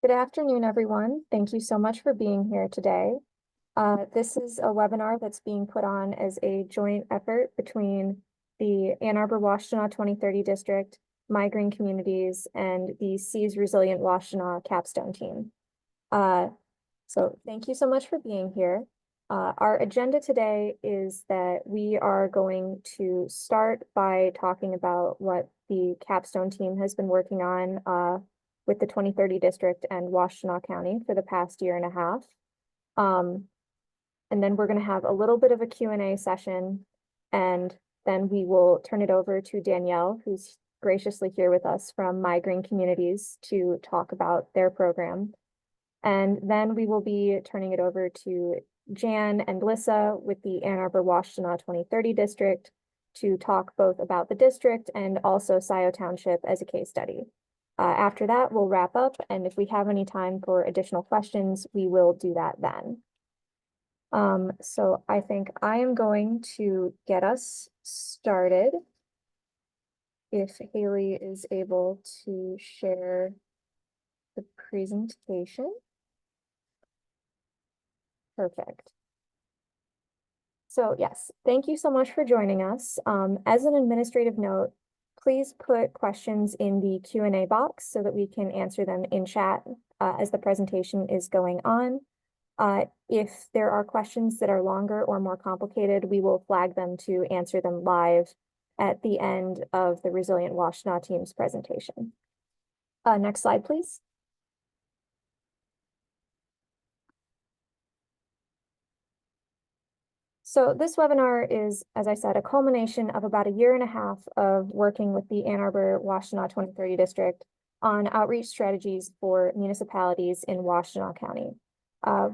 Good afternoon, everyone. Thank you so much for being here today. This is a webinar that's being put on as a joint effort between the Ann Arbor Washtenaw 2030 District, Migrant Communities, and the Seas Resilient Washtenaw Capstone team. So thank you so much for being here. Our agenda today is that we are going to start by talking about what the Capstone team has been working on with the 2030 district and Washtenaw County for the past year and a half. And then we're going to have a little bit of a Q&A session, and then we will turn it over to Danielle, who's graciously here with us from Migrant Communities, to talk about their program. And then we will be turning it over to Jan and Lissa with the Ann Arbor Washtenaw 2030 district to talk both about the district and also Scio Township as a case study. After that, we'll wrap up, and if we have any time for additional questions, we will do that then. So I think I am going to get us started. If Haley is able to share the presentation. Perfect. So yes, thank you so much for joining us. As an administrative note, please put questions in the Q&A box so that we can answer them in chat as the presentation is going on. If there are questions that are longer or more complicated, we will flag them to answer them live at the end of the Resilient Washtenaw team's presentation. Next slide, please. So this webinar is, as I said, a culmination of about a year and a half of working with the Ann Arbor Washtenaw 2030 district on outreach strategies for municipalities in Washtenaw County.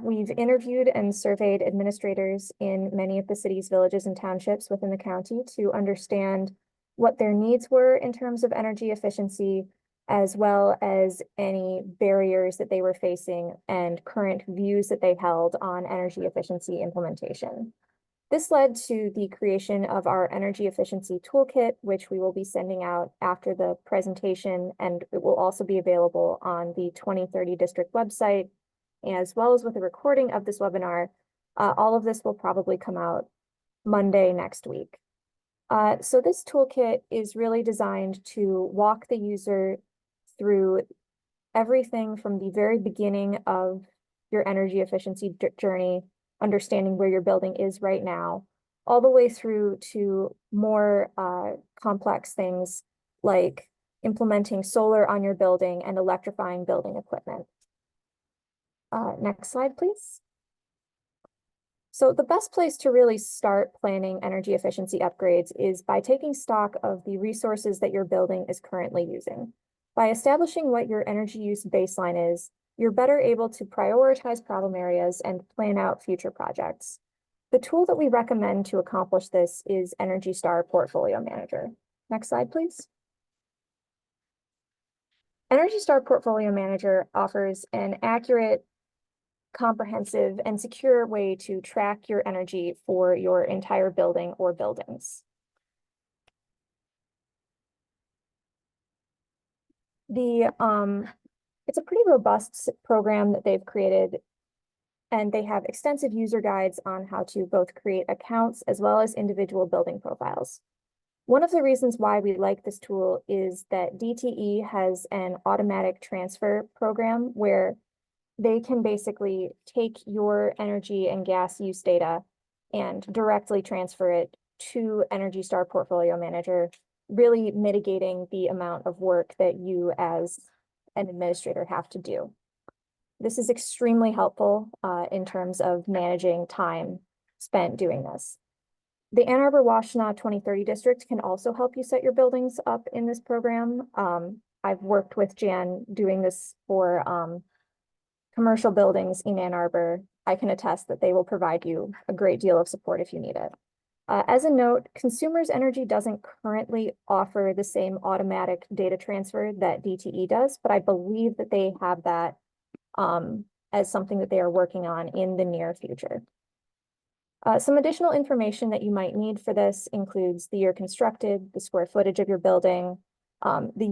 We've interviewed and surveyed administrators in many of the cities, villages, and townships within the county to understand what their needs were in terms of energy efficiency, as well as any barriers that they were facing and current views that they held on energy efficiency implementation. This led to the creation of our energy efficiency toolkit, which we will be sending out after the presentation, and it will also be available on the 2030 district website, as well as with a recording of this webinar. All of this will probably come out Monday next week. So this toolkit is really designed to walk the user through everything from the very beginning of your energy efficiency journey, understanding where your building is right now, all the way through to more complex things like implementing solar on your building and electrifying building equipment. Next slide, please. So the best place to really start planning energy efficiency upgrades is by taking stock of the resources that your building is currently using. By establishing what your energy use baseline is, you're better able to prioritize problem areas and plan out future projects. The tool that we recommend to accomplish this is Energy Star Portfolio Manager. Next slide, please. Energy Star Portfolio Manager offers an accurate, comprehensive, and secure way to track your energy for your entire building or buildings. It's a pretty robust program that they've created, and they have extensive user guides on how to both create accounts as well as individual building profiles. One of the reasons why we like this tool is that DTE has an automatic transfer program where they can basically take your energy and gas use data and directly transfer it to Energy Star Portfolio Manager, really mitigating the amount of work that you as an administrator have to do. This is extremely helpful in terms of managing time spent doing this. The Ann Arbor Washtenaw 2030 district can also help you set your buildings up in this program. I've worked with Jan doing this for commercial buildings in Ann Arbor. I can attest that they will provide you a great deal of support if you need it. As a note, Consumers Energy doesn't currently offer the same automatic data transfer that DTE does, but I believe that they have that as something that they are working on in the near future. Some additional information that you might need for this includes the year constructed, the square footage of your building, the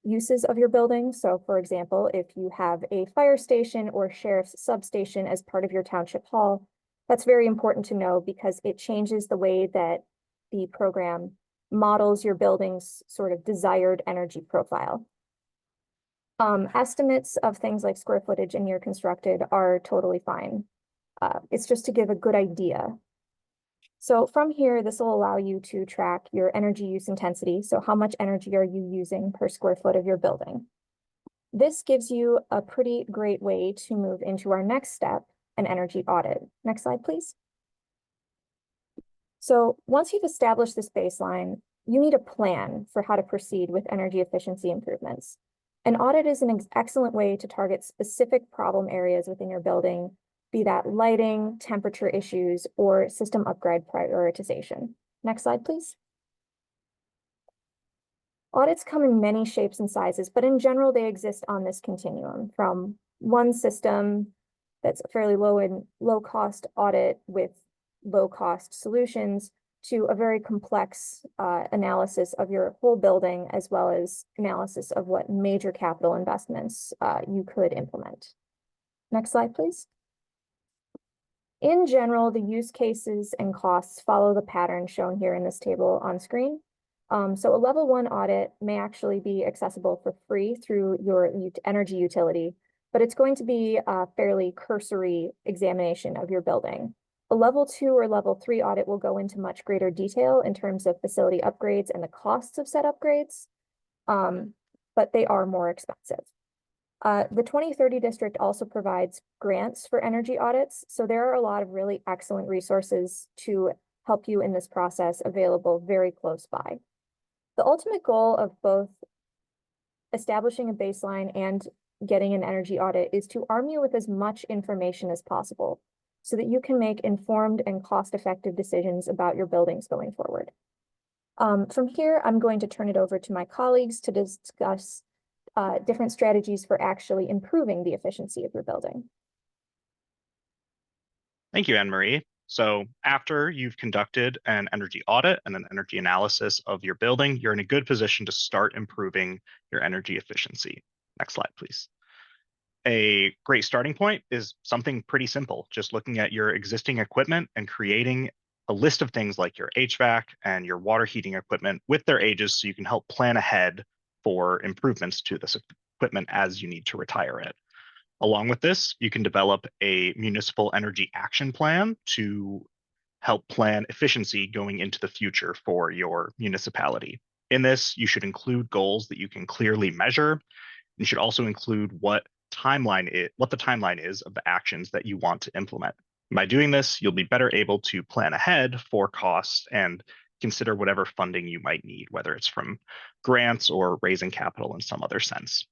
uses of your building. So for example, if you have a fire station or sheriff's substation as part of your township hall, that's very important to know because it changes the way that the program models your building's sort of desired energy profile. Estimates of things like square footage and year constructed are totally fine. It's just to give a good idea. So from here, this will allow you to track your energy use intensity. So how much energy are you using per square foot of your building? This gives you a pretty great way to move into our next step, an energy audit. Next slide, please. So once you've established this baseline, you need a plan for how to proceed with energy efficiency improvements. An audit is an excellent way to target specific problem areas within your building, be that lighting, temperature issues, or system upgrade prioritization. Next slide, please. Audits come in many shapes and sizes, but in general, they exist on this continuum from one system that's a fairly low cost audit with low cost solutions to a very complex analysis of your whole building, as well as analysis of what major capital investments you could implement. Next slide, please. In general, the use cases and costs follow the pattern shown here in this table on screen. So a level 1 audit may actually be accessible for free through your energy utility, but it's going to be a fairly cursory examination of your building. A level 2 or level 3 audit will go into much greater detail in terms of facility upgrades and the costs of said upgrades, but they are more expensive. The 2030 district also provides grants for energy audits, so there are a lot of really excellent resources to help you in this process available very close by. The ultimate goal of both establishing a baseline and getting an energy audit is to arm you with as much information as possible so that you can make informed and cost-effective decisions about your buildings going forward. From here, I'm going to turn it over to my colleagues to discuss different strategies for actually improving the efficiency of your building. Thank you, Anne-Marie. So after you've conducted an energy audit and an energy analysis of your building, you're in a good position to start improving your energy efficiency. Next slide, please. A great starting point is something pretty simple, just looking at your existing equipment and creating a list of things like your HVAC and your water heating equipment with their ages so you can help plan ahead for improvements to this equipment as you need to retire it. Along with this, you can develop a municipal energy action plan to help plan efficiency going into the future for your municipality. In this, you should include goals that you can clearly measure. You should also include what the timeline is of the actions that you want to implement. By doing this, you'll be better able to plan ahead for costs and consider whatever funding you might need, whether it's from grants or raising capital in some other sense.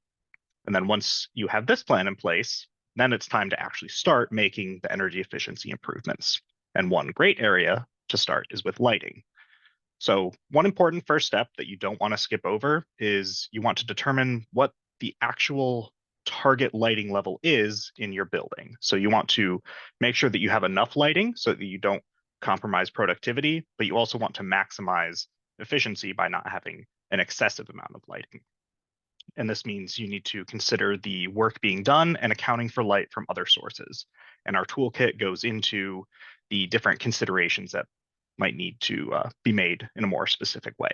And then once you have this plan in place, then it's time to actually start making the energy efficiency improvements. And one great area to start is with lighting. So one important first step that you don't want to skip over is you want to determine what the actual target lighting level is in your building. So you want to make sure that you have enough lighting so that you don't compromise productivity, but you also want to maximize efficiency by not having an excessive amount of lighting. And this means you need to consider the work being done and accounting for light from other sources. And our toolkit goes into the different considerations that might need to be made in a more specific way.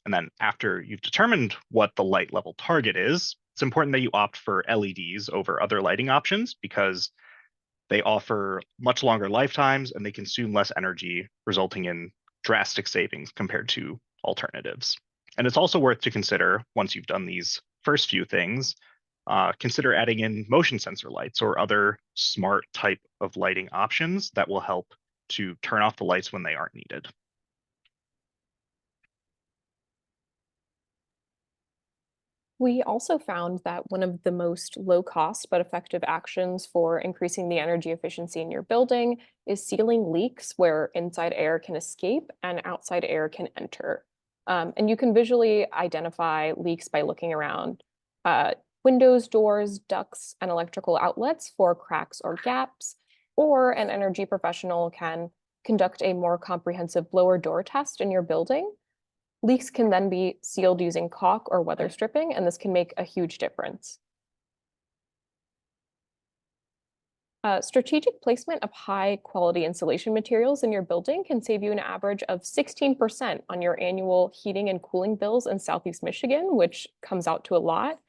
And then after you've determined what the light level target is, it's important that you opt for LEDs over other lighting options because they offer much longer lifetimes and they consume less energy, resulting in drastic savings compared to alternatives. And it's also worth to consider, once you've done these first few things, consider adding in motion sensor lights or other smart type of lighting options that will help to turn off the lights when they aren't needed. We also found that one of the most low-cost but effective actions for increasing the energy efficiency in your building is sealing leaks where inside air can escape and outside air can enter. And you can visually identify leaks by looking around windows, doors, ducts, and electrical outlets for cracks or gaps, or an energy professional can conduct a more comprehensive blower door test in your building. Leaks can then be sealed using caulk or weather stripping, and this can make a huge difference. Strategic placement of high quality insulation materials in your building can save you an average of 16% on your annual heating and cooling bills in Southeast Michigan, which comes out to a lot.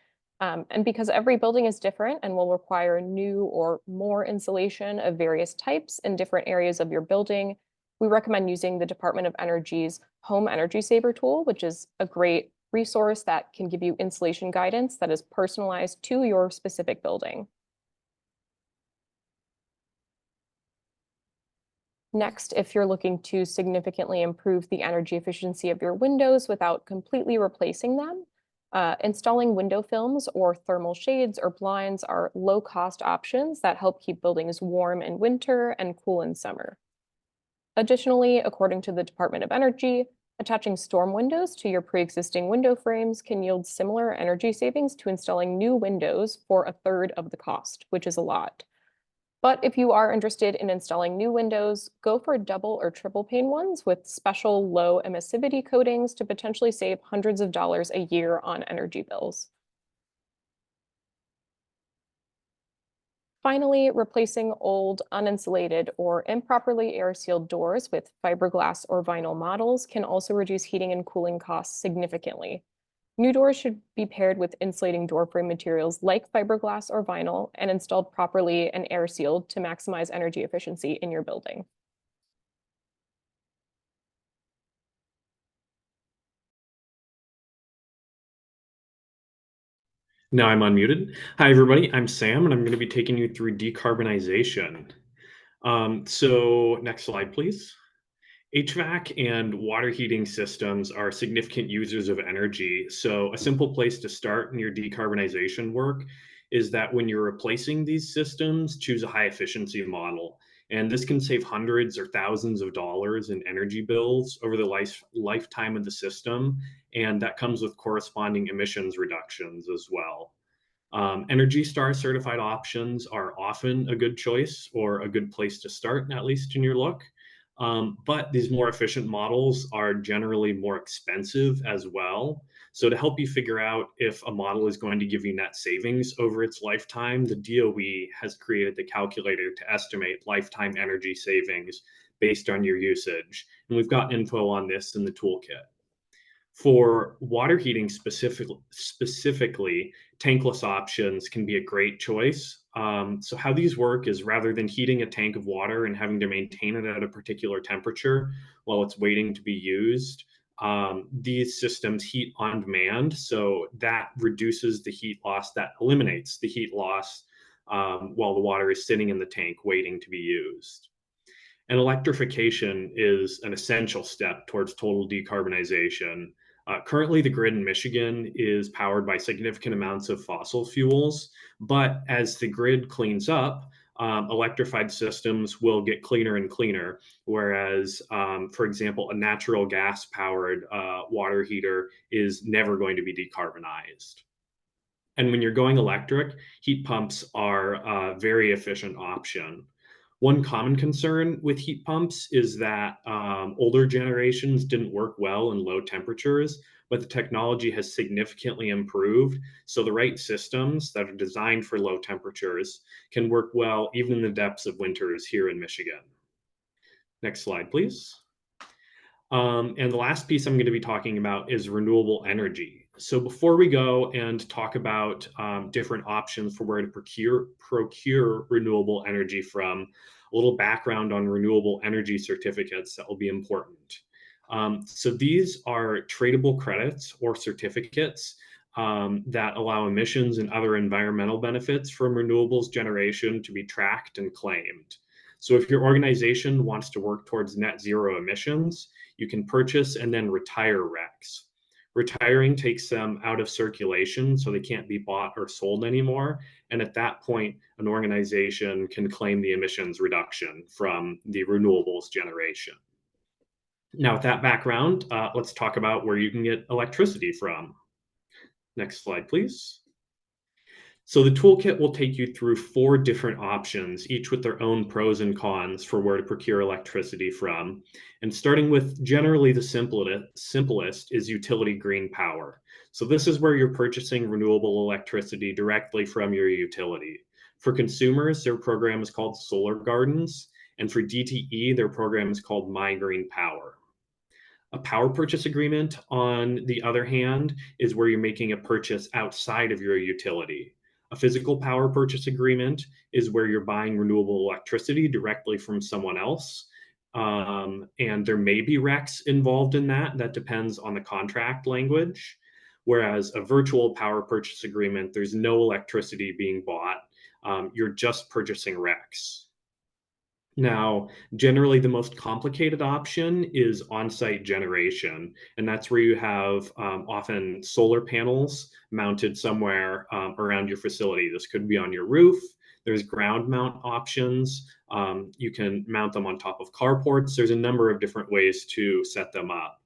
And because every building is different and will require new or more insulation of various types in different areas of your building, we recommend using the Department of Energy's Home Energy Saver tool, which is a great resource that can give you insulation guidance that is personalized to your specific building. Next, if you're looking to significantly improve the energy efficiency of your windows without completely replacing them, installing window films or thermal shades or blinds are low-cost options that help keep buildings warm in winter and cool in summer. Additionally, according to the Department of Energy, attaching storm windows to your pre-existing window frames can yield similar energy savings to installing new windows for a third of the cost, which is a lot. But if you are interested in installing new windows, go for double or triple pane ones with special low emissivity coatings to potentially save hundreds of dollars a year on energy bills. Finally, replacing old, uninsulated, or improperly air-sealed doors with fiberglass or vinyl models can also reduce heating and cooling costs significantly. New doors should be paired with insulating door frame materials like fiberglass or vinyl and installed properly and air sealed to maximize energy efficiency in your building. Now I'm unmuted. Hi, everybody. I'm Sam, and I'm going to be taking you through decarbonization. So next slide, please. HVAC and water heating systems are significant users of energy. So a simple place to start in your decarbonization work is that when you're replacing these systems, choose a high efficiency model. And this can save hundreds or thousands of dollars in energy bills over the lifetime of the system. And that comes with corresponding emissions reductions as well. Energy Star certified options are often a good choice or a good place to start, at least in your look. But these more efficient models are generally more expensive as well. So to help you figure out if a model is going to give you net savings over its lifetime, the DOE has created the calculator to estimate lifetime energy savings based on your usage. And we've got info on this in the toolkit. For water heating specifically, tankless options can be a great choice. So how these work is rather than heating a tank of water and having to maintain it at a particular temperature while it's waiting to be used, these systems heat on demand. So that reduces the heat loss, that eliminates the heat loss while the water is sitting in the tank waiting to be used. And electrification is an essential step towards total decarbonization. Currently, the grid in Michigan is powered by significant amounts of fossil fuels, but as the grid cleans up, electrified systems will get cleaner and cleaner. Whereas, for example, a natural gas powered water heater is never going to be decarbonized. And when you're going electric, heat pumps are a very efficient option. One common concern with heat pumps is that older generations didn't work well in low temperatures, but the technology has significantly improved. So the right systems that are designed for low temperatures can work well even in the depths of winters here in Michigan. Next slide, please. And the last piece I'm going to be talking about is renewable energy. So before we go and talk about different options for where to procure renewable energy from, a little background on renewable energy certificates that will be important. So these are tradable credits or certificates that allow emissions and other environmental benefits from renewables generation to be tracked and claimed. So if your organization wants to work towards net zero emissions, you can purchase and then retire RECs. Retiring takes them out of circulation, so they can't be bought or sold anymore. And at that point, an organization can claim the emissions reduction from the renewables generation. Now, with that background, let's talk about where you can get electricity from. Next slide, please. So the toolkit will take you through 4 different options, each with their own pros and cons for where to procure electricity from. And starting with generally the simplest is utility green power. So this is where you're purchasing renewable electricity directly from your utility. For consumers, their program is called Solar Gardens, and for DTE, their program is called My Green Power. A power purchase agreement, on the other hand, is where you're making a purchase outside of your utility. A physical power purchase agreement is where you're buying renewable electricity directly from someone else. And there may be RECs involved in that. That depends on the contract language. Whereas a virtual power purchase agreement, there's no electricity being bought. You're just purchasing RECs. Now, generally, the most complicated option is on-site generation, and that's where you have often solar panels mounted somewhere around your facility. This could be on your roof. There's ground mount options. You can mount them on top of carports. There's a number of different ways to set them up.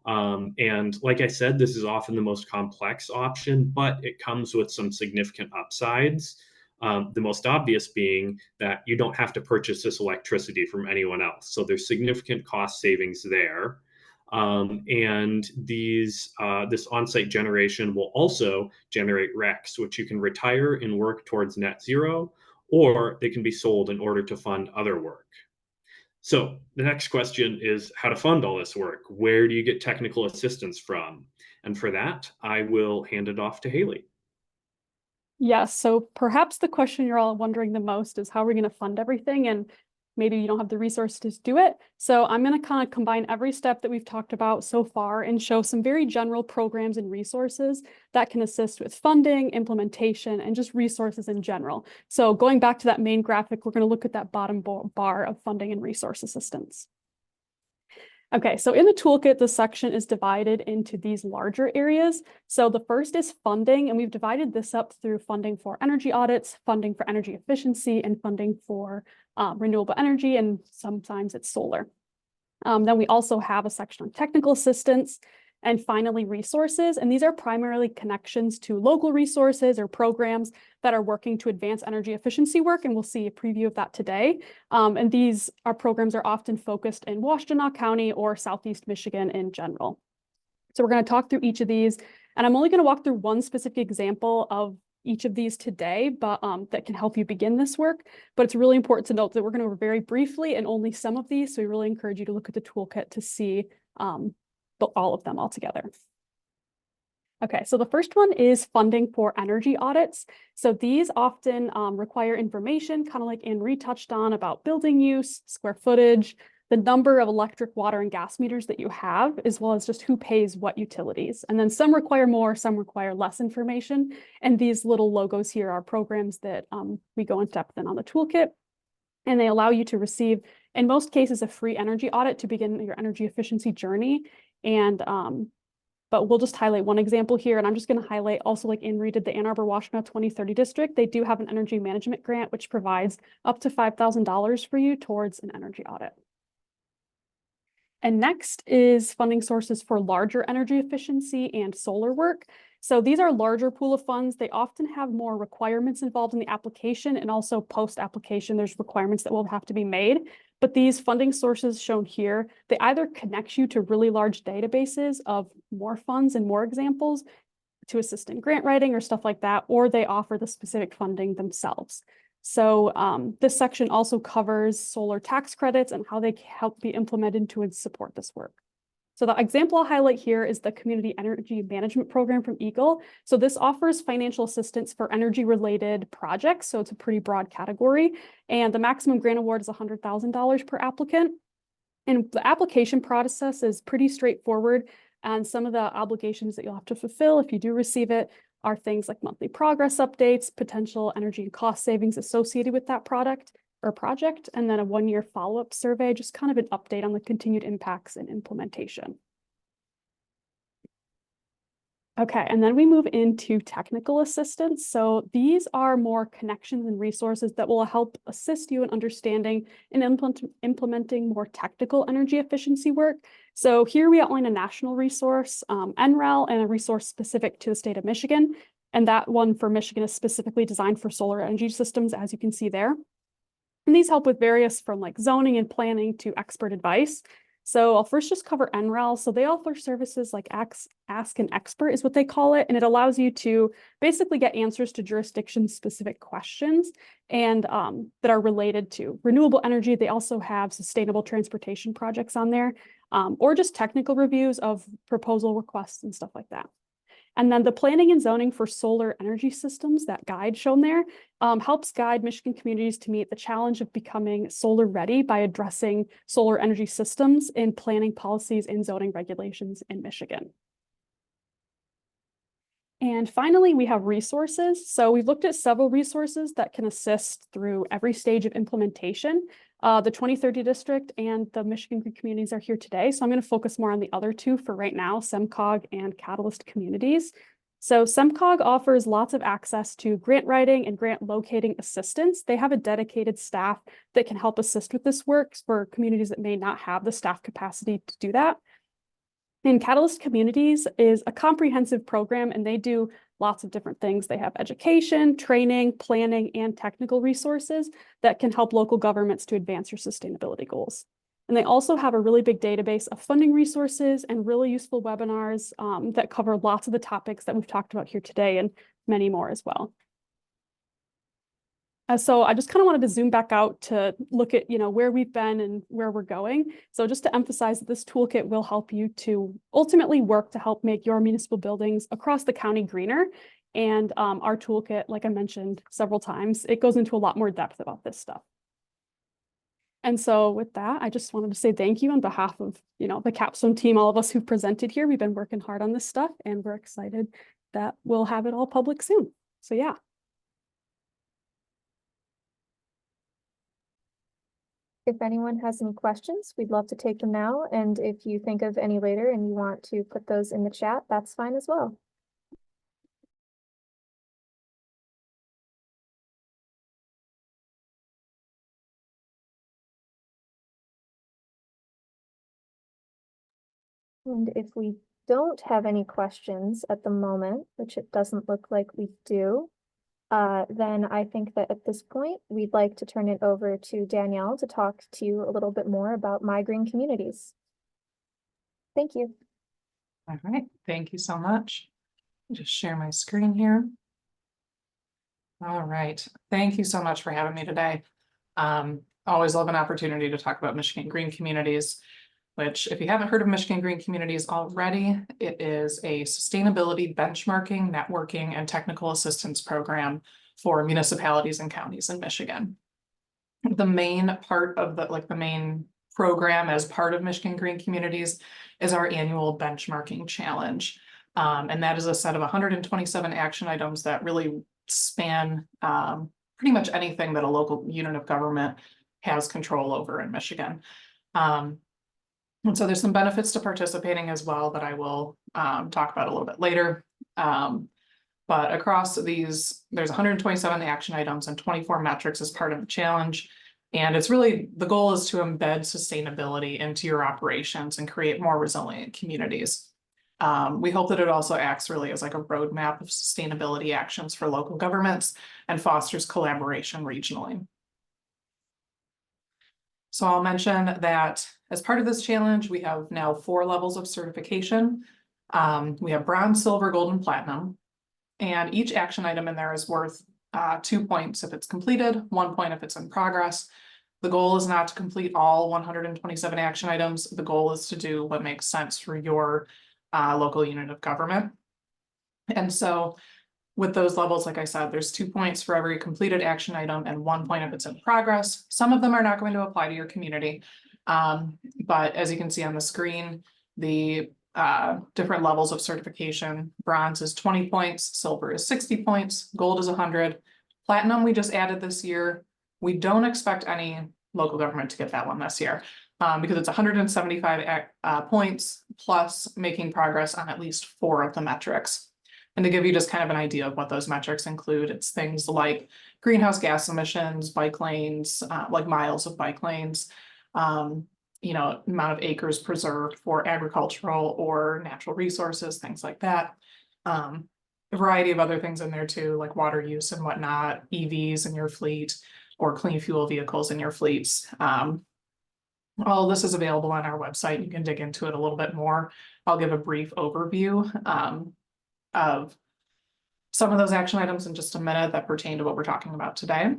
And like I said, this is often the most complex option, but it comes with some significant upsides. The most obvious being that you don't have to purchase this electricity from anyone else. So there's significant cost savings there. And this on-site generation will also generate RECs, which you can retire and work towards net zero, or they can be sold in order to fund other work. So the next question is how to fund all this work. Where do you get technical assistance from? And for that, I will hand it off to Haley. Yes, so perhaps the question you're all wondering the most is how are we going to fund everything? And maybe you don't have the resources to do it. So I'm going to kind of combine every step that we've talked about so far and show some very general programs and resources that can assist with funding, implementation, and just resources in general. So going back to that main graphic, we're going to look at that bottom bar of funding and resource assistance. Okay, so in the toolkit, the section is divided into these larger areas. So the first is funding, and we've divided this up through funding for energy audits, funding for energy efficiency, and funding for renewable energy, and sometimes it's solar. Then we also have a section on technical assistance, and finally resources, and these are primarily connections to local resources or programs that are working to advance energy efficiency work, and we'll see a preview of that today. And these programs are often focused in Washtenaw County or Southeast Michigan in general. So we're going to talk through each of these, and I'm only going to walk through one specific example of each of these today, but that can help you begin this work. But it's really important to note that we're going to go very briefly and only some of these, so we really encourage you to look at the toolkit to see all of them all together. Okay, so the first one is funding for energy audits. So these often require information, kind of like Anne-Marie touched on, about building use, square footage, the number of electric, water, and gas meters that you have, as well as just who pays what utilities. And then some require more, some require less information. And these little logos here are programs that we go in depth in on the toolkit. And they allow you to receive, in most cases, a free energy audit to begin your energy efficiency journey. And but we'll just highlight one example here, and I'm just going to highlight also, like Anne-Marie did, the Ann Arbor Washtenaw 2030 district. They do have an energy management grant which provides up to $5,000 for you towards an energy audit. And next is funding sources for larger energy efficiency and solar work. So these are larger pool of funds. They often have more requirements involved in the application, and also post-application, there's requirements that will have to be made. But these funding sources shown here, they either connect you to really large databases of more funds and more examples to assist in grant writing or stuff like that, or they offer the specific funding themselves. So this section also covers solar tax credits and how they help be implemented to support this work. So the example I'll highlight here is the Community Energy Management Program from EGLE. So this offers financial assistance for energy-related projects. So it's a pretty broad category. And the maximum grant award is $100,000 per applicant. And the application process is pretty straightforward. And some of the obligations that you'll have to fulfill if you do receive it are things like monthly progress updates, potential energy and cost savings associated with that product or project, and then a one-year follow-up survey, just kind of an update on the continued impacts and implementation. Okay, and then we move into technical assistance. So these are more connections and resources that will help assist you in understanding and implementing more technical energy efficiency work. So here we outline a national resource, NREL, and a resource specific to the state of Michigan. And that one for Michigan is specifically designed for solar energy systems, as you can see there. And these help with various from like zoning and planning to expert advice. So I'll first just cover NREL. So they offer services like Ask an Expert is what they call it. And it allows you to basically get answers to jurisdiction-specific questions and that are related to renewable energy. They also have sustainable transportation projects on there, or just technical reviews of proposal requests and stuff like that. And then the planning and zoning for solar energy systems, that guide shown there, helps guide Michigan communities to meet the challenge of becoming solar ready by addressing solar energy systems in planning policies and zoning regulations in Michigan. And finally, we have resources. So we've looked at several resources that can assist through every stage of implementation. The 2030 district and the Michigan Green Communities are here today. So I'm going to focus more on the other two for right now, SEMCOG and Catalyst Communities. So SEMCOG offers lots of access to grant writing and grant locating assistance. They have a dedicated staff that can help assist with this work for communities that may not have the staff capacity to do that. And Catalyst Communities is a comprehensive program, and they do lots of different things. They have education, training, planning, and technical resources that can help local governments to advance your sustainability goals. And they also have a really big database of funding resources and really useful webinars that cover lots of the topics that we've talked about here today and many more as well. So I just kind of wanted to zoom back out to look at, where we've been and where we're going. So just to emphasize that this toolkit will help you to ultimately work to help make your municipal buildings across the county greener. And our toolkit, like I mentioned several times, it goes into a lot more depth about this stuff. And so with that, I just wanted to say thank you on behalf of, the Capstone team, all of us who've presented here. We've been working hard on this stuff, and we're excited that we'll have it all public soon. So yeah. If anyone has any questions, we'd love to take them now. And if you think of any later and you want to put those in the chat, that's fine as well. And if we don't have any questions at the moment, which it doesn't look like we do, then I think that at this point, we'd like to turn it over to Danielle to talk to you a little bit more about My Green Communities. Thank you. All right, thank you so much. Just share my screen here. All right, thank you so much for having me today. Always love an opportunity to talk about Michigan Green Communities, which, if you haven't heard of Michigan Green Communities already, it is a sustainability benchmarking, networking, and technical assistance program for municipalities and counties in Michigan. The main part of the main program as part of Michigan Green Communities is our annual benchmarking challenge. And that is a set of 127 action items that really span pretty much anything that a local unit of government has control over in Michigan. And so there's some benefits to participating as well that I will talk about a little bit later. But across these, there's 127 action items and 24 metrics as part of the challenge. And it's really, the goal is to embed sustainability into your operations and create more resilient communities. We hope that it also acts really as like a roadmap of sustainability actions for local governments and fosters collaboration regionally. So I'll mention that as part of this challenge, we have now 4 levels of certification. We have bronze, silver, gold, and platinum. And each action item in there is worth 2 points if it's completed, 1 point if it's in progress. The goal is not to complete all 127 action items. The goal is to do what makes sense for your local unit of government. And so with those levels, like I said, there's 2 points for every completed action item and 1 point if it's in progress. Some of them are not going to apply to your community. But as you can see on the screen, the different levels of certification, bronze is 20 points, silver is 60 points, gold is 100. Platinum we just added this year. We don't expect any local government to get that one this year because it's 175 points plus making progress on at least 4 of the metrics. And to give you just kind of an idea of what those metrics include, it's things like greenhouse gas emissions, bike lanes, like miles of bike lanes, amount of acres preserved for agricultural or natural resources, things like that. a variety of other things in there too, like water use and whatnot, EVs in your fleet, or clean fuel vehicles in your fleets. All this is available on our website. You can dig into it a little bit more. I'll give a brief overview of some of those action items in just a minute that pertain to what we're talking about today.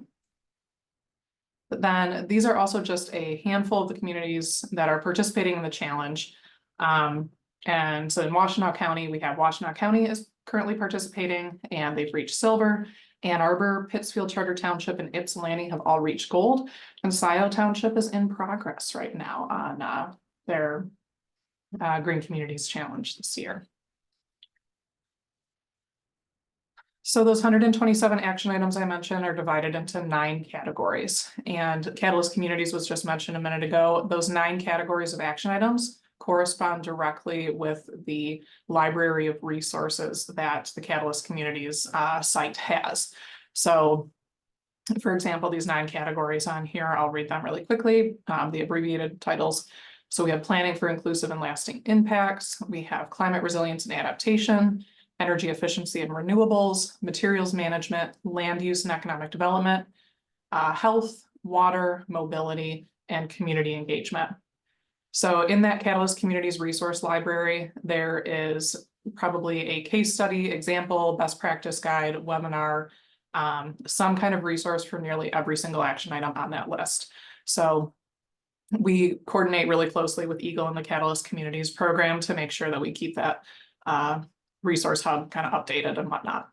But then these are also just a handful of the communities that are participating in the challenge. And so in Washtenaw County, we have Washtenaw County is currently participating and they've reached silver. Ann Arbor, Pittsfield Charter Township, and Ypsilanti have all reached gold. And Scio Township is in progress right now on their Green Communities Challenge this year. So those 127 action items I mentioned are divided into 9 categories. And Catalyst Communities was just mentioned a minute ago. Those 9 categories of action items correspond directly with the library of resources that the Catalyst Communities site has. So, for example, these 9 categories on here, I'll read them really quickly, the abbreviated titles. So we have planning for inclusive and lasting impacts. We have climate resilience and adaptation, energy efficiency and renewables, materials management, land use and economic development, health, water, mobility, and community engagement. So in that Catalyst Communities Resource Library, there is probably a case study, example, best practice guide, webinar, some kind of resource for nearly every single action item on that list. So we coordinate really closely with Eagle and the Catalyst Communities program to make sure that we keep that resource hub kind of updated and whatnot.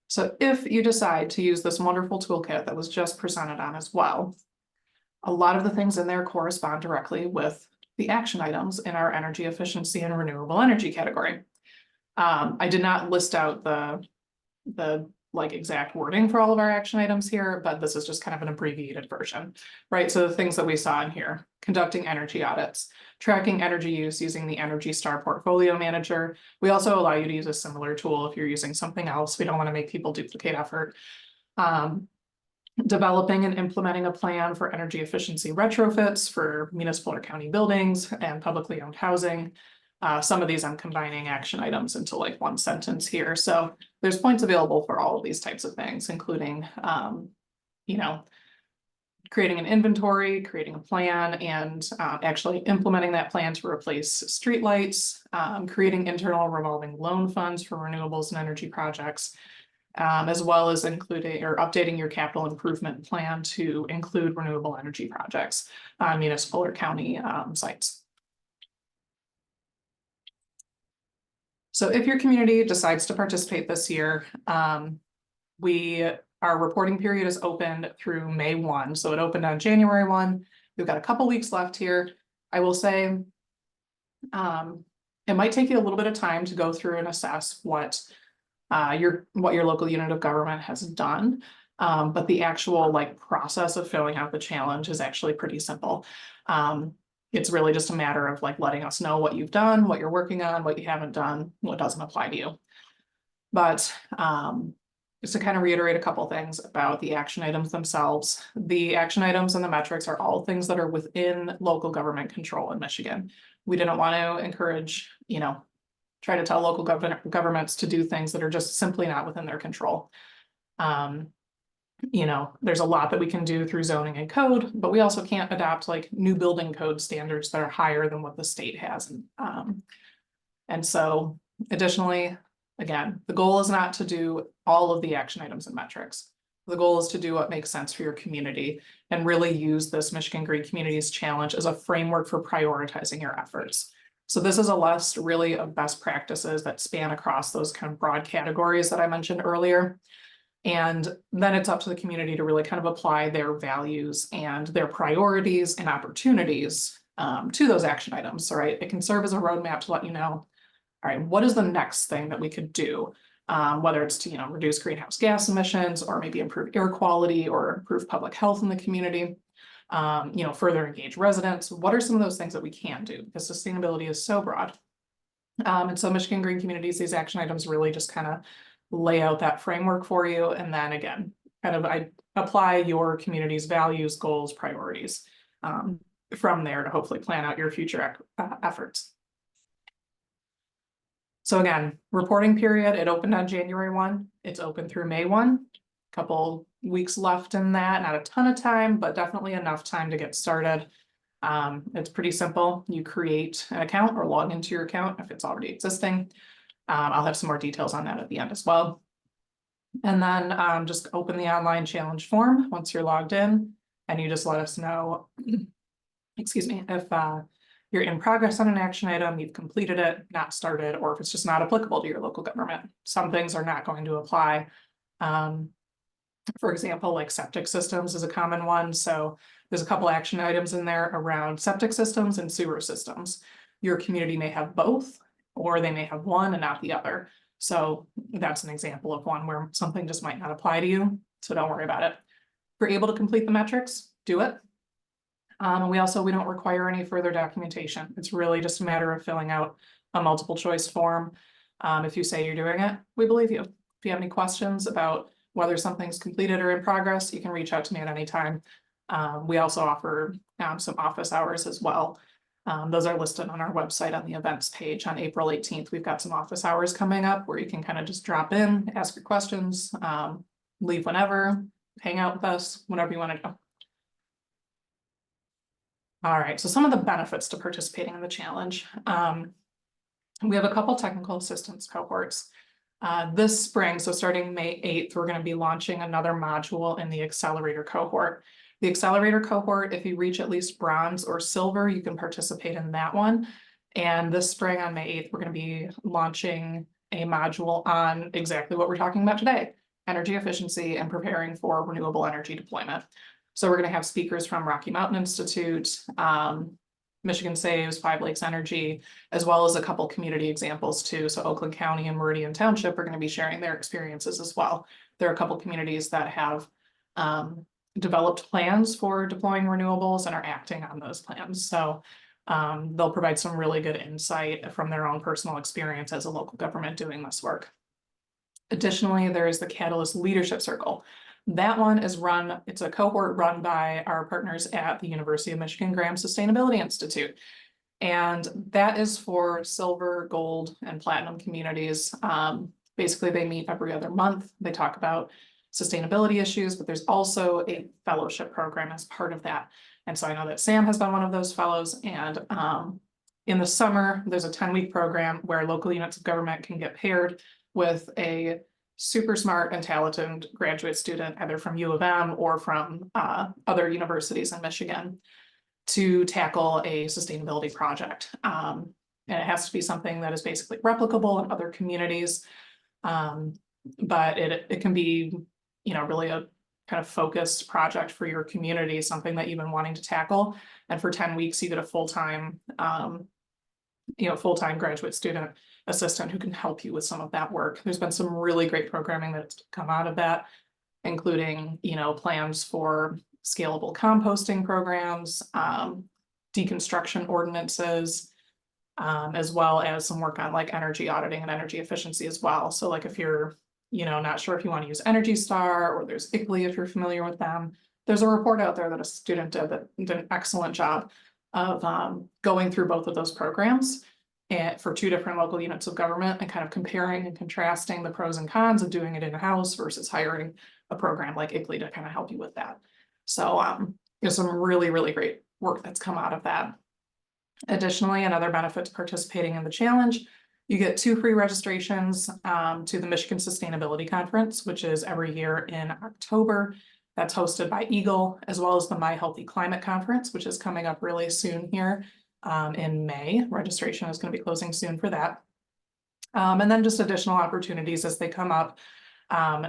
So if you decide to use this wonderful toolkit that was just presented on as well, a lot of the things in there correspond directly with the action items in our energy efficiency and renewable energy category. I did not list out the like exact wording for all of our action items here, but this is just kind of an abbreviated version, right? So the things that we saw in here: conducting energy audits, tracking energy use using the Energy Star Portfolio Manager. We also allow you to use a similar tool if you're using something else. We don't want to make people duplicate effort. Developing and implementing a plan for energy efficiency retrofits for municipal or county buildings and publicly owned housing. Some of these I'm combining action items into like one sentence here. So there's points available for all of these types of things, including, you know, creating an inventory, creating a plan, and actually implementing that plan to replace streetlights, creating internal revolving loan funds for renewables and energy projects, as well as including or updating your capital improvement plan to include renewable energy projects on municipal or county sites. So if your community decides to participate this year, our reporting period is opened through May 1. So it opened on January 1. We've got a couple weeks left here. I will say it might take you a little bit of time to go through and assess what your local unit of government has done. But the actual like process of filling out the challenge is actually pretty simple. It's really just a matter of like letting us know what you've done, what you're working on, what you haven't done, what doesn't apply to you. But just to kind of reiterate a couple things about the action items themselves. The action items and the metrics are all things that are within local government control in Michigan. We didn't want to encourage, you know, try to tell local governments to do things that are just simply not within their control. You know, there's a lot that we can do through zoning and code, but we also can't adopt like new building code standards that are higher than what the state has. And so additionally, again, the goal is not to do all of the action items and metrics. The goal is to do what makes sense for your community and really use this Michigan Green Communities Challenge as a framework for prioritizing your efforts. So this is a list really of best practices that span across those kind of broad categories that I mentioned earlier. And then it's up to the community to really kind of apply their values and their priorities and opportunities to those action items, right? It can serve as a roadmap to let you know, all right, what is the next thing that we could do? Whether it's to, you know, reduce greenhouse gas emissions or maybe improve air quality or improve public health in the community, you know, further engage residents. What are some of those things that we can do? Because sustainability is so broad. And so Michigan Green Communities, these action items really just kind of lay out that framework for you. And then again, kind of I apply your community's values, goals, priorities from there to hopefully plan out your future efforts. So again, reporting period, it opened on January 1. It's open through May 1. Couple weeks left in that, not a ton of time, but definitely enough time to get started. It's pretty simple. You create an account or log into your account if it's already existing. I'll have some more details on that at the end as well. And then just open the online challenge form once you're logged in, and you just let us know, excuse me, if you're in progress on an action item, you've completed it, not started, or if it's just not applicable to your local government. Some things are not going to apply. For example, like septic systems is a common one. So there's a couple action items in there around septic systems and sewer systems. Your community may have both, or they may have one and not the other. So that's an example of one where something just might not apply to you. So don't worry about it. If you're able to complete the metrics, do it. And we don't require any further documentation. It's really just a matter of filling out a multiple choice form. If you say you're doing it, we believe you. If you have any questions about whether something's completed or in progress, you can reach out to me at any time. We also offer some office hours as well. Those are listed on our website on the events page. On April 18th, we've got some office hours coming up where you can kind of just drop in, ask your questions, leave whenever, hang out with us, whenever you want to do. All right, so some of the benefits to participating in the challenge. We have a couple technical assistance cohorts. This spring, so starting May 8th, we're going to be launching another module in the accelerator cohort. The accelerator cohort, if you reach at least bronze or silver, you can participate in that one. And this spring on May 8th, we're going to be launching a module on exactly what we're talking about today, energy efficiency and preparing for renewable energy deployment. So we're going to have speakers from Rocky Mountain Institute, Michigan Saves, Five Lakes Energy, as well as a couple community examples too. So Oakland County and Meridian Township are going to be sharing their experiences as well. There are a couple communities that have developed plans for deploying renewables and are acting on those plans. So they'll provide some really good insight from their own personal experience as a local government doing this work. Additionally, there is the Catalyst Leadership Circle. That one is run, it's a cohort run by our partners at the University of Michigan Graham Sustainability Institute. And that is for silver, gold, and platinum communities. Basically, they meet every other month. They talk about sustainability issues, but there's also a fellowship program as part of that. And so I know that Sam has been one of those fellows. And in the summer, there's a 10-week program where local units of government can get paired with a super smart and talented graduate student, either from U of M or from other universities in Michigan, to tackle a sustainability project. And it has to be something that is basically replicable in other communities. But it can be, really a kind of focused project for your community, something that you've been wanting to tackle. And for 10 weeks, you get a full-time, full-time graduate student assistant who can help you with some of that work. There's been some really great programming that's come out of that, including, plans for scalable composting programs, deconstruction ordinances, as well as some work on like energy auditing and energy efficiency as well. So like if you're, not sure if you want to use Energy Star, or there's ICLEI if you're familiar with them, there's a report out there that a student did that did an excellent job of going through both of those programs and for two different local units of government and kind of comparing and contrasting the pros and cons of doing it in-house versus hiring a program like ICLEI to kind of help you with that. So there's some really, really great work that's come out of that. Additionally, another benefit to participating in the challenge, you get 2 free registrations to the Michigan Sustainability Conference, which is every year in October. That's hosted by Eagle, as well as the My Healthy Climate Conference, which is coming up really soon here in May. Registration is going to be closing soon for that. And then just additional opportunities as they come up.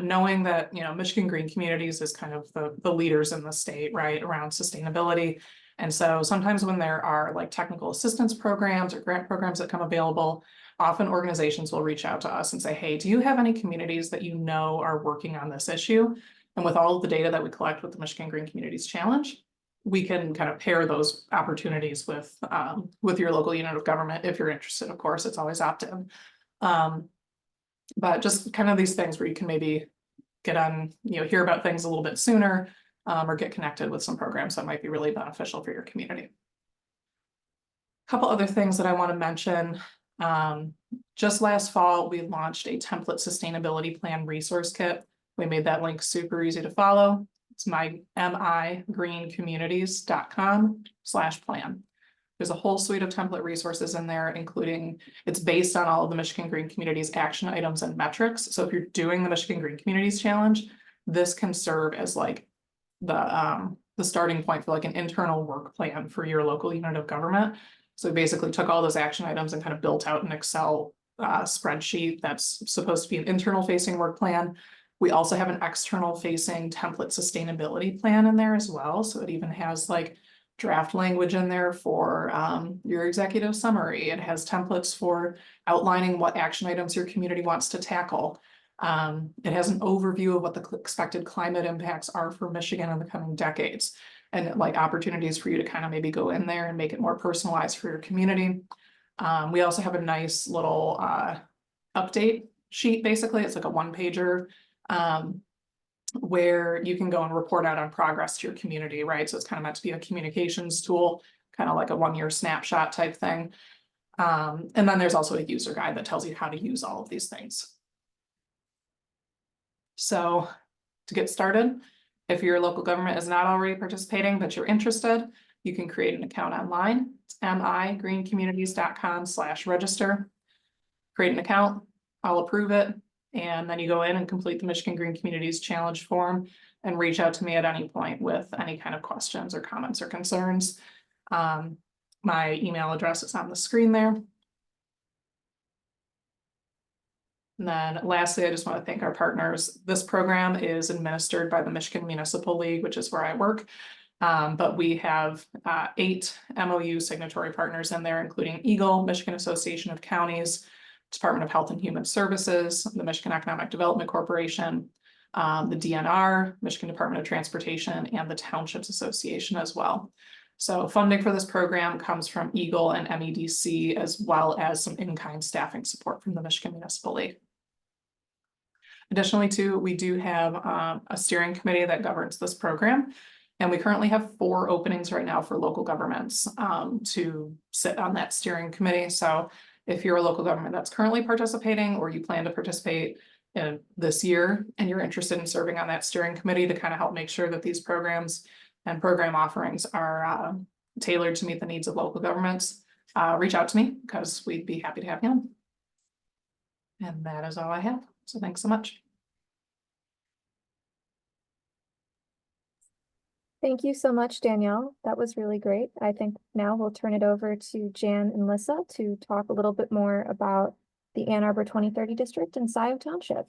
Knowing that, Michigan Green Communities is kind of the leaders in the state, right, around sustainability. And so sometimes when there are like technical assistance programs or grant programs that come available, often organizations will reach out to us and say, hey, do you have any communities that are working on this issue? And with all of the data that we collect with the Michigan Green Communities Challenge, we can kind of pair those opportunities with your local unit of government. If you're interested, of course, it's always opt-in. But just kind of these things where you can maybe get on, hear about things a little bit sooner, or get connected with some programs that might be really beneficial for your community. A couple other things that I want to mention. Just last fall, we launched a template sustainability plan resource kit. We made that link super easy to follow. It's migreencommunities.com/plan. There's a whole suite of template resources in there, including, it's based on all of the Michigan Green Communities action items and metrics. So if you're doing the Michigan Green Communities Challenge, this can serve as like the starting point for like an internal work plan for your local unit of government. So we basically took all those action items and kind of built out an Excel spreadsheet that's supposed to be an internal facing work plan. We also have an external facing template sustainability plan in there as well. So it even has like draft language in there for your executive summary. It has templates for outlining what action items your community wants to tackle. It has an overview of what the expected climate impacts are for Michigan in the coming decades, and like opportunities for you to kind of maybe go in there and make it more personalized for your community. We also have a nice little update sheet. Basically, it's like a one-pager where you can go and report out on progress to your community, right? So it's kind of meant to be a communications tool, kind of like a one-year snapshot type thing. And then there's also a user guide that tells you how to use all of these things. So to get started, if your local government is not already participating, but you're interested, you can create an account online. It's migreencommunities.com/register. Create an account, I'll approve it. And then you go in and complete the Michigan Green Communities Challenge form and reach out to me at any point with any kind of questions or comments or concerns. My email address is on the screen there. And then lastly, I just want to thank our partners. This program is administered by the Michigan Municipal League, which is where I work. But we have 8 MOU signatory partners in there, including EAGLE, Michigan Association of Counties, Department of Health and Human Services, the Michigan Economic Development Corporation, the DNR, Michigan Department of Transportation, and the Townships Association as well. So funding for this program comes from EAGLE and MEDC, as well as some in-kind staffing support from the Michigan Municipal League. Additionally, too, we do have a steering committee that governs this program. And we currently have 4 openings right now for local governments to sit on that steering committee. So if you're a local government that's currently participating, or you plan to participate in this year, and you're interested in serving on that steering committee to kind of help make sure that these programs and program offerings are tailored to meet the needs of local governments, reach out to me, because we'd be happy to have you on. And that is all I have. So thanks so much. Thank you so much, Danielle. That was really great. I think now we'll turn it over to Jan and Lissa to talk a little bit more about the Ann Arbor 2030 district and Scio Township.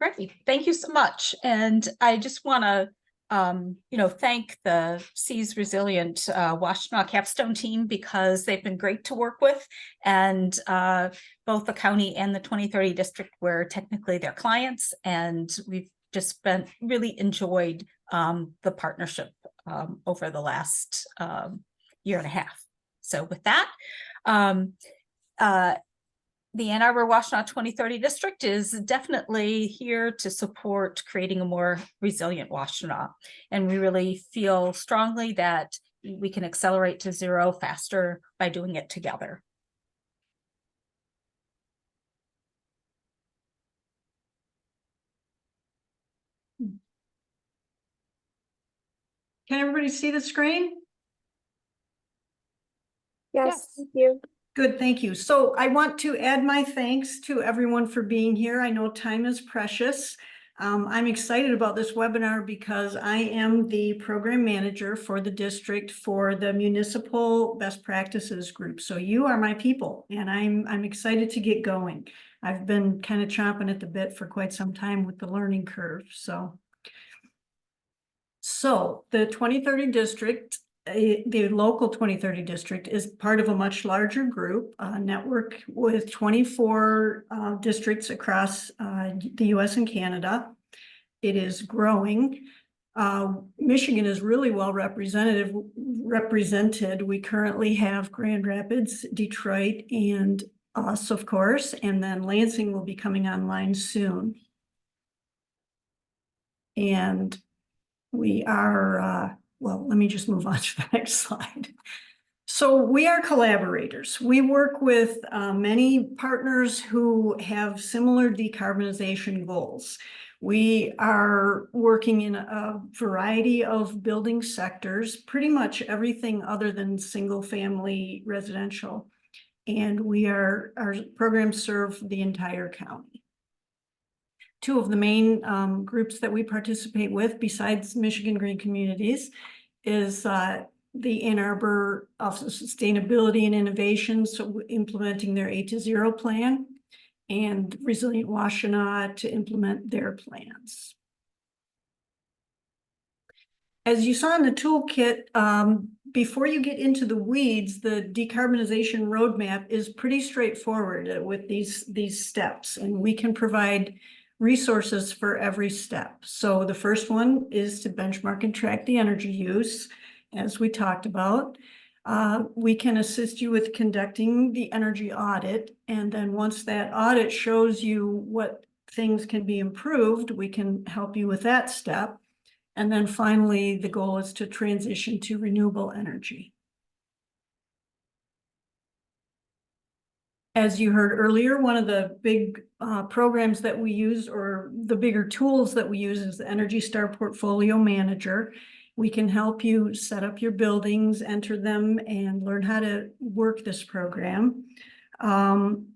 Great, thank you so much. And I just want to, thank the Seas Resilient Washtenaw Capstone team, because they've been great to work with, and both the county and the 2030 district were technically their clients, and we've just really enjoyed the partnership over the last year and a half. So with that, the Ann Arbor Washtenaw 2030 district is definitely here to support creating a more resilient Washtenaw. And we really feel strongly that we can accelerate to zero faster by doing it together. Can everybody see the screen? Yes, thank you. Good, thank you. So I want to add my thanks to everyone for being here. I know time is precious. I'm excited about this webinar because I am the program manager for the district for the Municipal Best Practices Group. So you are my people, and I'm excited to get going. I've been kind of chomping at the bit for quite some time with the learning curve. So the 2030 district, the local 2030 district, is part of a much larger group, network with 24 districts across the US and Canada. It is growing. Michigan is really well represented. We currently have Grand Rapids, Detroit, and us, of course, and then Lansing will be coming online soon. And we are well, let me just move on to the next slide. So we are collaborators. We work with many partners who have similar decarbonization goals. We are working in a variety of building sectors, pretty much everything other than single-family residential. And our programs serve the entire county. Two of the main groups that we participate with, besides Michigan Green Communities, is the Ann Arbor Office of Sustainability and Innovation, so implementing their 8-to-0 plan, and Resilient Washtenaw to implement their plans. As you saw in the toolkit, before you get into the weeds, the decarbonization roadmap is pretty straightforward with these steps, and we can provide resources for every step. So the first one is to benchmark and track the energy use, as we talked about. We can assist you with conducting the energy audit, and then once that audit shows you what things can be improved, we can help you with that step. And then finally, the goal is to transition to renewable energy. As you heard earlier, one of the big programs that we use, or the bigger tools that we use, is the Energy Star Portfolio Manager. We can help you set up your buildings, enter them, and learn how to work this program.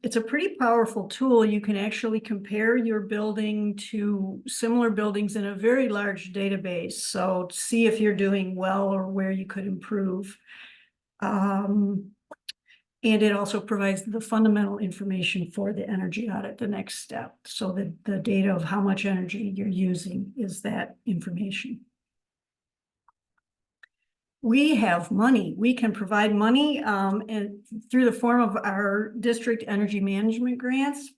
It's a pretty powerful tool. You can actually compare your building to similar buildings in a very large database. So see if you're doing well or where you could improve. And it also provides the fundamental information for the energy audit, the next step. So the data of how much energy you're using is that information. We have money. We can provide money and through the form of our district energy management grants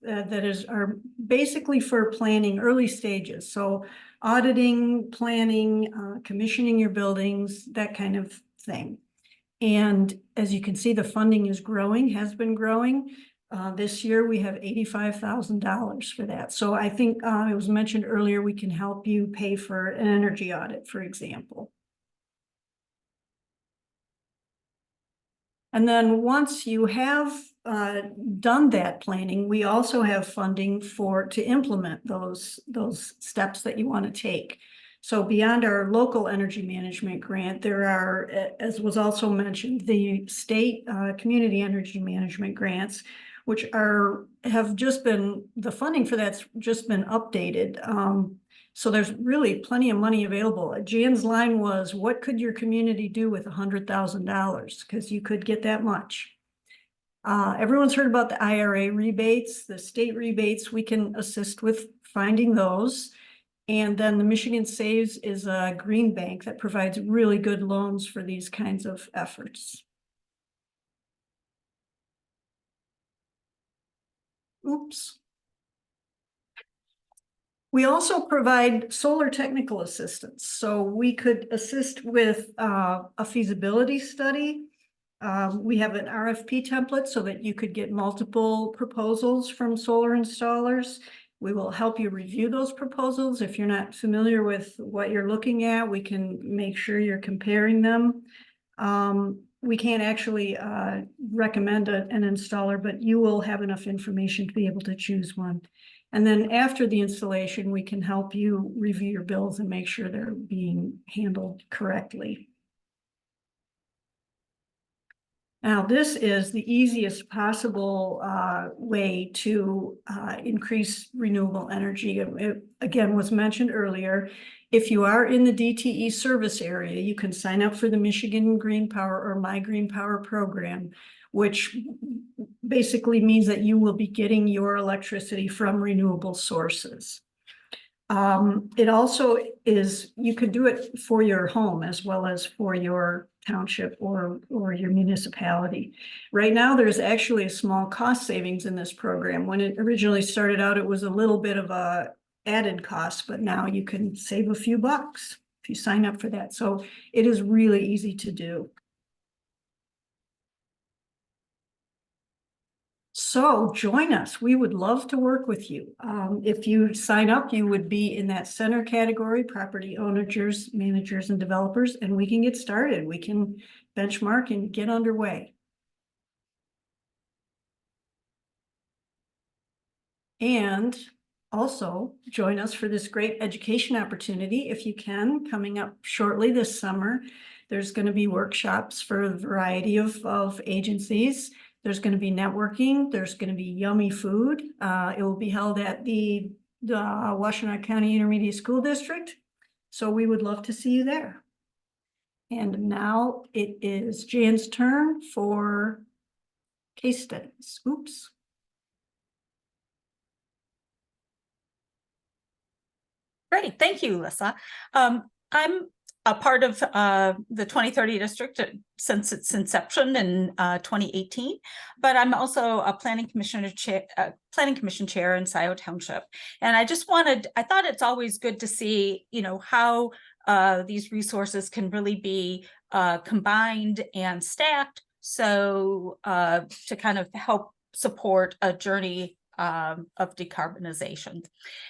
are basically for planning early stages. So auditing, planning, commissioning your buildings, that kind of thing. And as you can see, the funding is growing, has been growing. This year we have $85,000 for that. So I think it was mentioned earlier, we can help you pay for an energy audit, for example. And then once you have done that planning, we also have funding to implement those steps that you want to take. So beyond our local energy management grant, there are, as was also mentioned, the state community energy management grants, which have just been, the funding for that's just been updated. So there's really plenty of money available. Jan's line was, what could your community do with $100,000? Because you could get that much. Everyone's heard about the IRA rebates, the state rebates. We can assist with finding those. And then the Michigan Saves is a green bank that provides really good loans for these kinds of efforts. Oops. We also provide solar technical assistance. So we could assist with a feasibility study. We have an RFP template so that you could get multiple proposals from solar installers. We will help you review those proposals. If you're not familiar with what you're looking at, we can make sure you're comparing them. We can't actually recommend an installer, but you will have enough information to be able to choose one. And then after the installation, we can help you review your bills and make sure they're being handled correctly. Now, this is the easiest possible way to increase renewable energy. It, again, was mentioned earlier. If you are in the DTE service area, you can sign up for the Michigan Green Power or My Green Power program, which basically means that you will be getting your electricity from renewable sources. It also is, you could do it for your home as well as for your township or your municipality. Right now, there's actually a small cost savings in this program. When it originally started out, it was a little bit of a added cost, but now you can save a few bucks if you sign up for that. So it is really easy to do. So join us. We would love to work with you. If you sign up, you would be in that center category, property owners, managers, and developers, and we can get started. We can benchmark and get underway. And also join us for this great education opportunity if you can, coming up shortly this summer. There's going to be workshops for a variety of agencies. There's going to be networking. There's going to be yummy food. It will be held at the Washtenaw County Intermediate School District. So we would love to see you there. And now it is Jan's turn for case studies. Oops. Great, thank you, Lissa. I'm a part of the 2030 district since its inception in 2018, but I'm also a planning commission chair in Scio Township. And I thought it's always good to see, how these resources can really be combined and stacked, so to kind of help support a journey of decarbonization.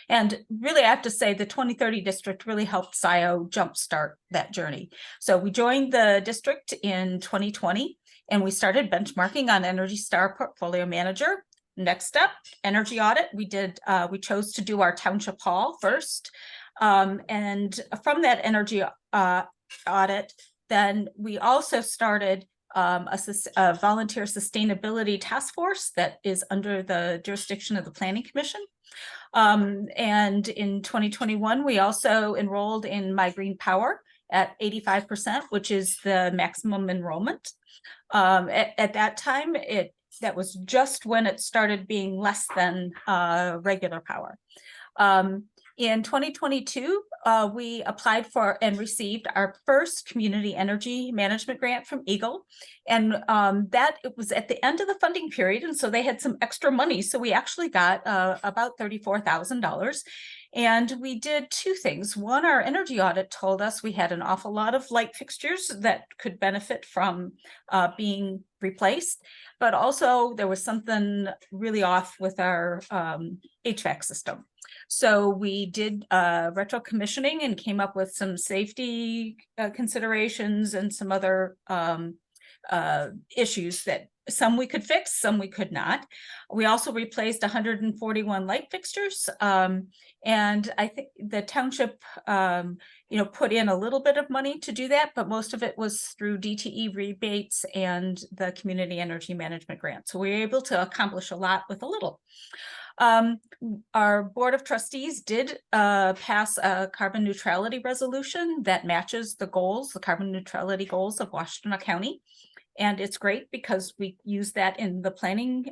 And really, I have to say the 2030 district really helped Scio jumpstart that journey. So we joined the district in 2020 and we started benchmarking on Energy Star Portfolio Manager. Next up, energy audit. We chose to do our township hall first. And from that energy audit, then we also started a volunteer sustainability task force that is under the jurisdiction of the Planning Commission. And in 2021, we also enrolled in My Green Power at 85%, which is the maximum enrollment. At that time, that was just when it started being less than regular power. In 2022, we applied for and received our first community energy management grant from Eagle. And it was at the end of the funding period. And so they had some extra money. So we actually got about $34,000. And we did two things. One, our energy audit told us we had an awful lot of light fixtures that could benefit from being replaced. But also there was something really off with our HVAC system. So we did retro commissioning and came up with some safety considerations and some other issues that some we could fix, some we could not. We also replaced 141 light fixtures. And I think the township, put in a little bit of money to do that, but most of it was through DTE rebates and the community energy management grant. So we were able to accomplish a lot with a little. Our board of trustees did pass a carbon neutrality resolution that matches the carbon neutrality goals of Washtenaw County. And it's great because we use that in the planning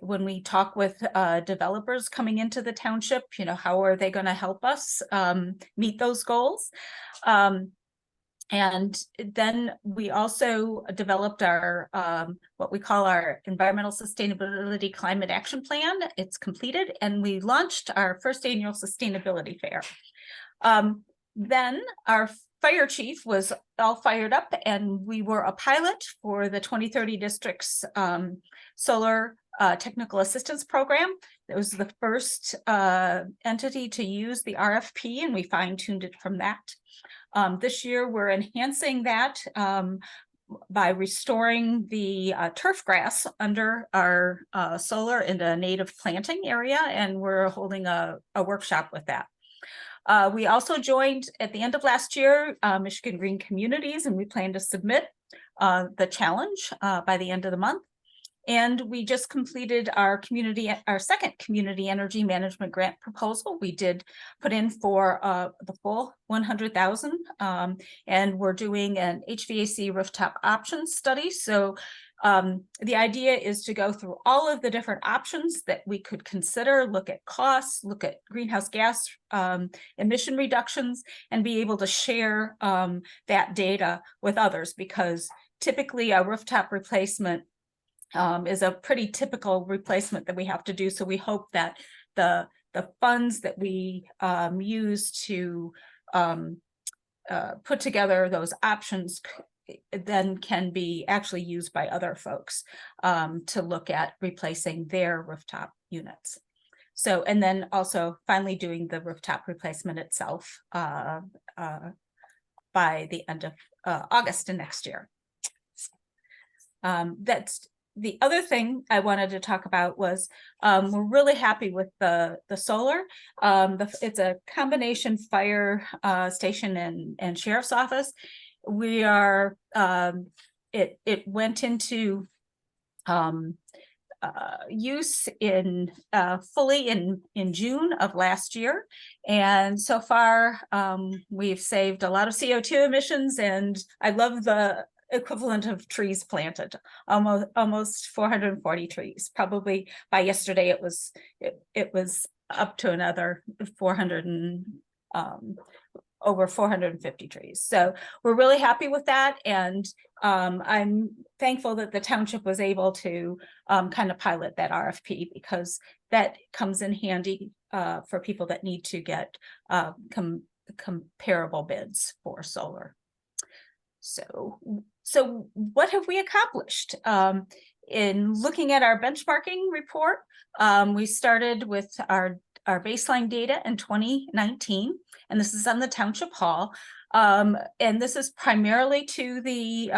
when we talk with developers coming into the township, how are they going to help us meet those goals? And then we also developed our what we call our environmental sustainability climate action plan. It's completed, and we launched our first annual sustainability fair. Then our fire chief was all fired up, and we were a pilot for the 2030 district's solar technical assistance program. It was the first entity to use the RFP, and we fine-tuned it from that. This year, we're enhancing that by restoring the turf grass under our solar in a native planting area, and we're holding a workshop with that. We also joined at the end of last year, Michigan Green Communities, and we plan to submit the challenge by the end of the month. And we just completed our second community energy management grant proposal. We did put in for the full 100,000, and we're doing an HVAC rooftop options study. So the idea is to go through all of the different options that we could consider, look at costs, look at greenhouse gas emission reductions, and be able to share that data with others, because typically a rooftop replacement is a pretty typical replacement that we have to do. So we hope that the funds that we use to put together those options then can be actually used by other folks to look at replacing their rooftop units. So, and then also finally doing the rooftop replacement itself by the end of August of next year. That's the other thing I wanted to talk about was we're really happy with the solar. It's a combination fire station and sheriff's office. We are it went into use in fully in June of last year, and so far we've saved a lot of CO2 emissions, and I love the equivalent of trees planted, almost 440 trees. Probably by yesterday it was up to another 400 and over 450 trees. So we're really happy with that, and I'm thankful that the township was able to kind of pilot that RFP, because that comes in handy for people that need to get comparable bids for solar. So what have we accomplished? In looking at our benchmarking report, we started with our baseline data in 2019, and this is on the Township Hall. And this is primarily to the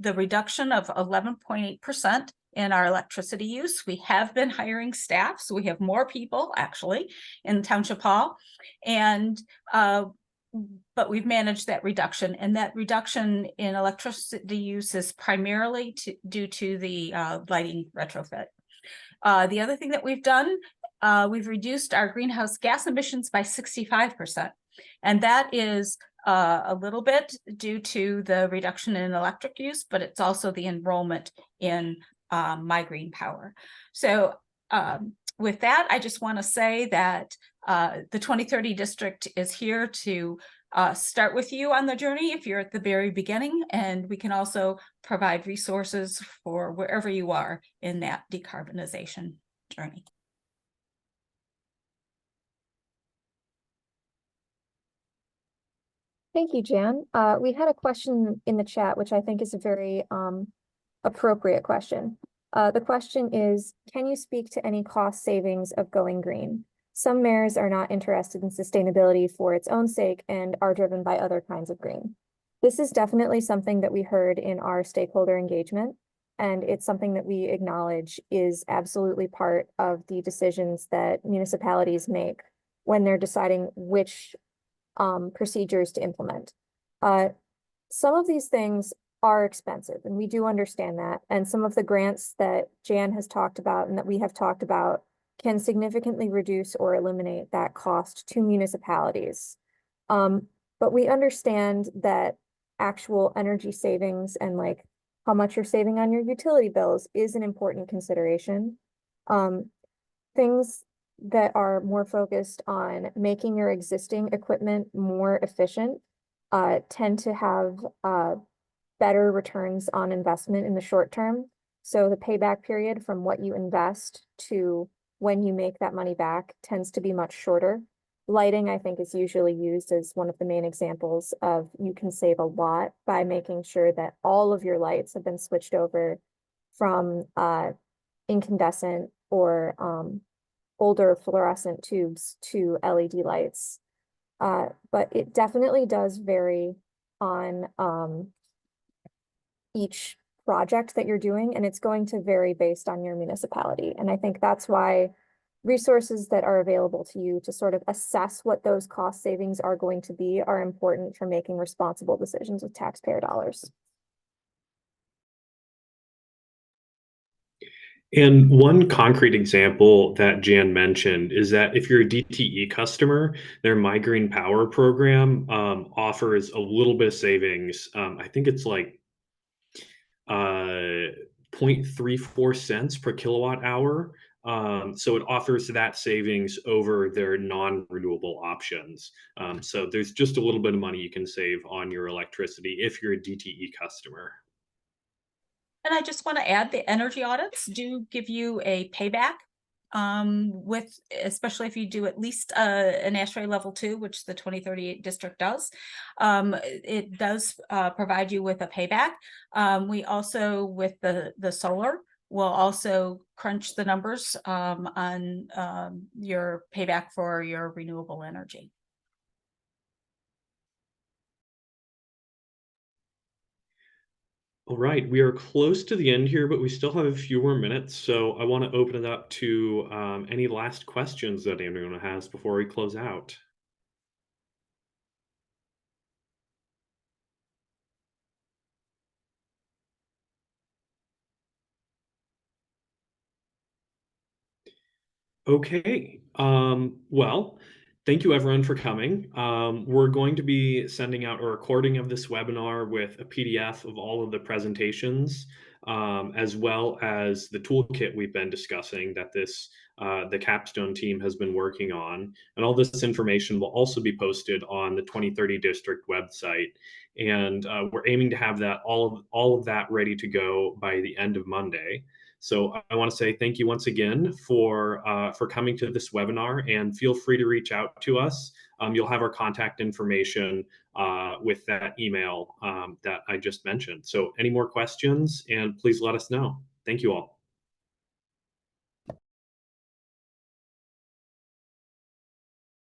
reduction of 11.8% in our electricity use. We have been hiring staff, so we have more people actually in Township Hall, and but we've managed that reduction, and that reduction in electricity use is primarily due to the lighting retrofit. The other thing that we've done, we've reduced our greenhouse gas emissions by 65%. And that is a little bit due to the reduction in electric use, but it's also the enrollment in My Green Power. So with that, I just want to say that the 2030 district is here to start with you on the journey if you're at the very beginning, and we can also provide resources for wherever you are in that decarbonization journey. Thank you, Jan. We had a question in the chat, which I think is a very appropriate question. The question is, can you speak to any cost savings of going green? Some mayors are not interested in sustainability for its own sake and are driven by other kinds of green. This is definitely something that we heard in our stakeholder engagement, and it's something that we acknowledge is absolutely part of the decisions that municipalities make when they're deciding which procedures to implement. Some of these things are expensive, and we do understand that. And some of the grants that Jan has talked about and that we have talked about can significantly reduce or eliminate that cost to municipalities. But we understand that actual energy savings and like how much you're saving on your utility bills is an important consideration. Things that are more focused on making your existing equipment more efficient tend to have better returns on investment in the short term. So the payback period from what you invest to when you make that money back tends to be much shorter. Lighting, I think, is usually used as one of the main examples of you can save a lot by making sure that all of your lights have been switched over from incandescent or older fluorescent tubes to LED lights. But it definitely does vary on each project that you're doing, and it's going to vary based on your municipality. And I think that's why resources that are available to you to sort of assess what those cost savings are going to be are important for making responsible decisions with taxpayer dollars. And one concrete example that Jan mentioned is that if you're a DTE customer, their My Green Power program offers a little bit of savings. I think it's like 0.34 cents per kilowatt hour. So it offers that savings over their non-renewable options. So there's just a little bit of money you can save on your electricity if you're a DTE customer. And I just want to add, the energy audits do give you a payback especially if you do at least an ASHRAE level 2, which the 2038 district does. It does provide you with a payback. We also, with the solar, will also crunch the numbers on your payback for your renewable energy. All right, we are close to the end here, but we still have a few more minutes. So I want to open it up to any last questions that anyone has before we close out. Okay. Well, thank you everyone for coming. We're going to be sending out a recording of this webinar with a PDF of all of the presentations, as well as the toolkit we've been discussing that the Capstone team has been working on. And all this information will also be posted on the 2030 district website. And we're aiming to have that all of that ready to go by the end of Monday. So I want to say thank you once again for coming to this webinar, and feel free to reach out to us. You'll have our contact information with that email that I just mentioned. So any more questions, and please let us know. Thank you all.